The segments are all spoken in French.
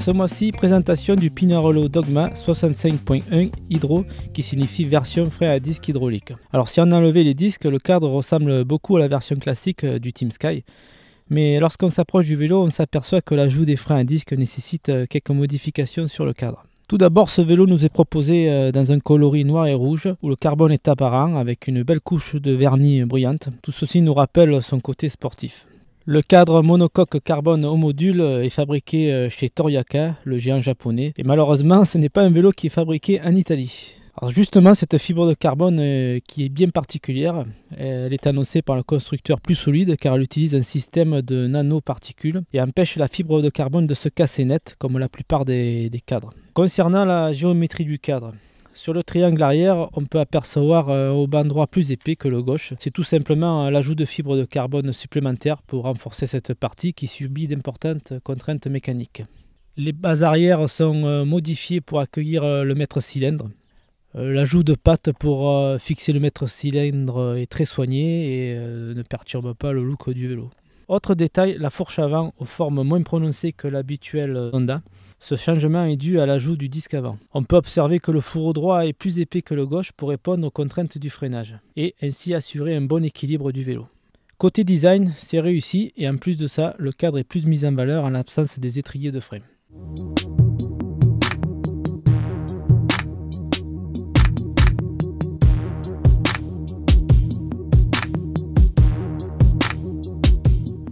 Ce mois-ci, présentation du Pinarello Dogma 65.1 Hydro, qui signifie version frein à disque hydraulique. Alors si on a enlevé les disques, le cadre ressemble beaucoup à la version classique du Team Sky. Mais lorsqu'on s'approche du vélo, on s'aperçoit que l'ajout des freins à disque nécessite quelques modifications sur le cadre. Tout d'abord, ce vélo nous est proposé dans un coloris noir et rouge, où le carbone est apparent, avec une belle couche de vernis brillante. Tout ceci nous rappelle son côté sportif. Le cadre monocoque carbone au module est fabriqué chez Toriaka, le géant japonais. Et malheureusement, ce n'est pas un vélo qui est fabriqué en Italie. Alors justement, cette fibre de carbone qui est bien particulière, elle est annoncée par le constructeur plus solide car elle utilise un système de nanoparticules et empêche la fibre de carbone de se casser net comme la plupart des cadres. Concernant la géométrie du cadre, sur le triangle arrière, on peut apercevoir au banc droit plus épais que le gauche. C'est tout simplement l'ajout de fibres de carbone supplémentaires pour renforcer cette partie qui subit d'importantes contraintes mécaniques. Les bases arrière sont modifiées pour accueillir le mètre-cylindre. L'ajout de pattes pour fixer le mètre-cylindre est très soigné et ne perturbe pas le look du vélo. Autre détail, la fourche avant aux formes moins prononcées que l'habituel Honda. Ce changement est dû à l'ajout du disque avant. On peut observer que le fourreau droit est plus épais que le gauche pour répondre aux contraintes du freinage et ainsi assurer un bon équilibre du vélo. Côté design, c'est réussi et en plus de ça, le cadre est plus mis en valeur en l'absence des étriers de frein.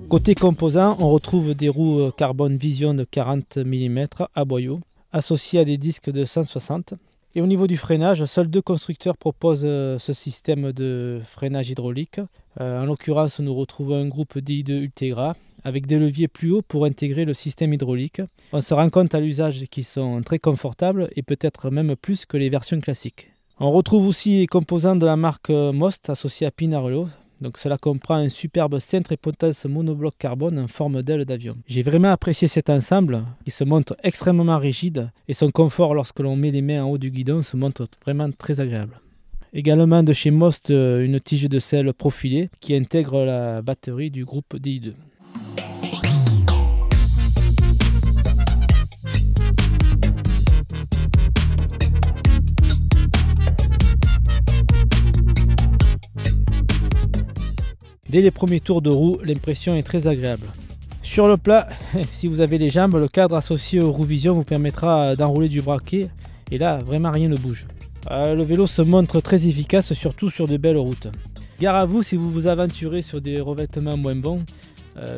Côté composants, on retrouve des roues carbone Vision de 40 mm à boyau, associées à des disques de 160. Et au niveau du freinage, seuls deux constructeurs proposent ce système de freinage hydraulique. En l'occurrence, nous retrouvons un groupe DI2 Ultegra avec des leviers plus hauts pour intégrer le système hydraulique. On se rend compte à l'usage qu'ils sont très confortables et peut-être même plus que les versions classiques. On retrouve aussi les composants de la marque Most associés à Pinarello. Donc cela comprend un superbe cintre et potence monobloc carbone en forme d'aile d'avion. J'ai vraiment apprécié cet ensemble qui se montre extrêmement rigide et son confort lorsque l'on met les mains en haut du guidon se montre vraiment très agréable. Également de chez Most, une tige de selle profilée qui intègre la batterie du groupe DI2. Dès les premiers tours de roue, l'impression est très agréable. Sur le plat, si vous avez les jambes, le cadre associé aux roues Vision vous permettra d'enrouler du braquet et là, vraiment rien ne bouge. Le vélo se montre très efficace, surtout sur de belles routes. Gare à vous si vous vous aventurez sur des revêtements moins bons.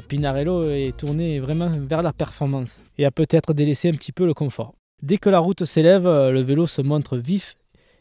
Pinarello est tourné vraiment vers la performance et a peut-être délaissé un petit peu le confort. Dès que la route s'élève, le vélo se montre vif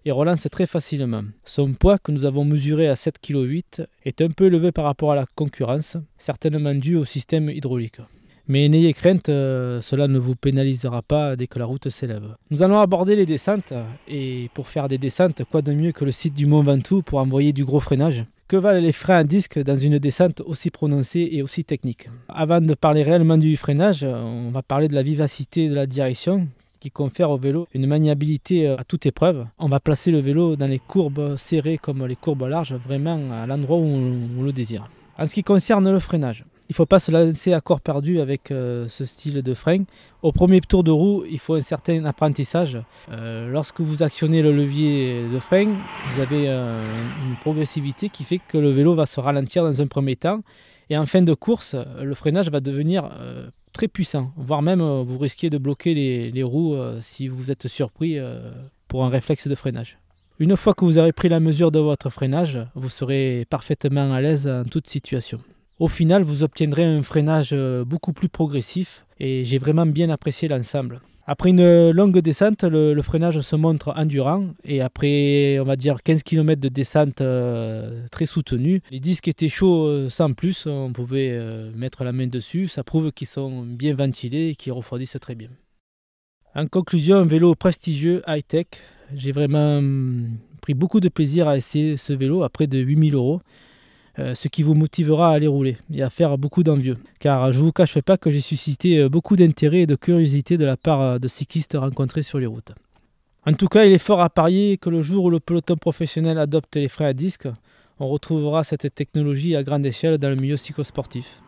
et relance très facilement. Son poids, que nous avons mesuré à 7,8 kg, est un peu élevé par rapport à la concurrence, certainement dû au système hydraulique. Mais n'ayez crainte, cela ne vous pénalisera pas dès que la route s'élève. Nous allons aborder les descentes, et pour faire des descentes, quoi de mieux que le site du Mont Ventoux pour envoyer du gros freinage? Que valent les freins à disque dans une descente aussi prononcée et aussi technique? Avant de parler réellement du freinage, on va parler de la vivacité de la direction, qui confère au vélo une maniabilité à toute épreuve. On va placer le vélo dans les courbes serrées comme les courbes larges, vraiment à l'endroit où on le désire. En ce qui concerne le freinage, il ne faut pas se lancer à corps perdu avec ce style de frein. Au premier tour de roue, il faut un certain apprentissage. Lorsque vous actionnez le levier de frein, vous avez une progressivité qui fait que le vélo va se ralentir dans un premier temps. Et en fin de course, le freinage va devenir très puissant, voire même vous risquez de bloquer les roues si vous êtes surpris pour un réflexe de freinage. Une fois que vous aurez pris la mesure de votre freinage, vous serez parfaitement à l'aise en toute situation. Au final, vous obtiendrez un freinage beaucoup plus progressif et j'ai vraiment bien apprécié l'ensemble. Après une longue descente, le freinage se montre endurant et après on va dire 15 km de descente très soutenue, les disques étaient chauds sans plus, on pouvait mettre la main dessus, ça prouve qu'ils sont bien ventilés et qu'ils refroidissent très bien. En conclusion, un vélo prestigieux, high-tech, j'ai vraiment pris beaucoup de plaisir à essayer ce vélo à près de 8 000 €. Ce qui vous motivera à aller rouler et à faire beaucoup d'envieux. Car je ne vous cache pas que j'ai suscité beaucoup d'intérêt et de curiosité de la part de cyclistes rencontrés sur les routes. En tout cas, il est fort à parier que le jour où le peloton professionnel adopte les freins à disque, on retrouvera cette technologie à grande échelle dans le milieu cyclosportif.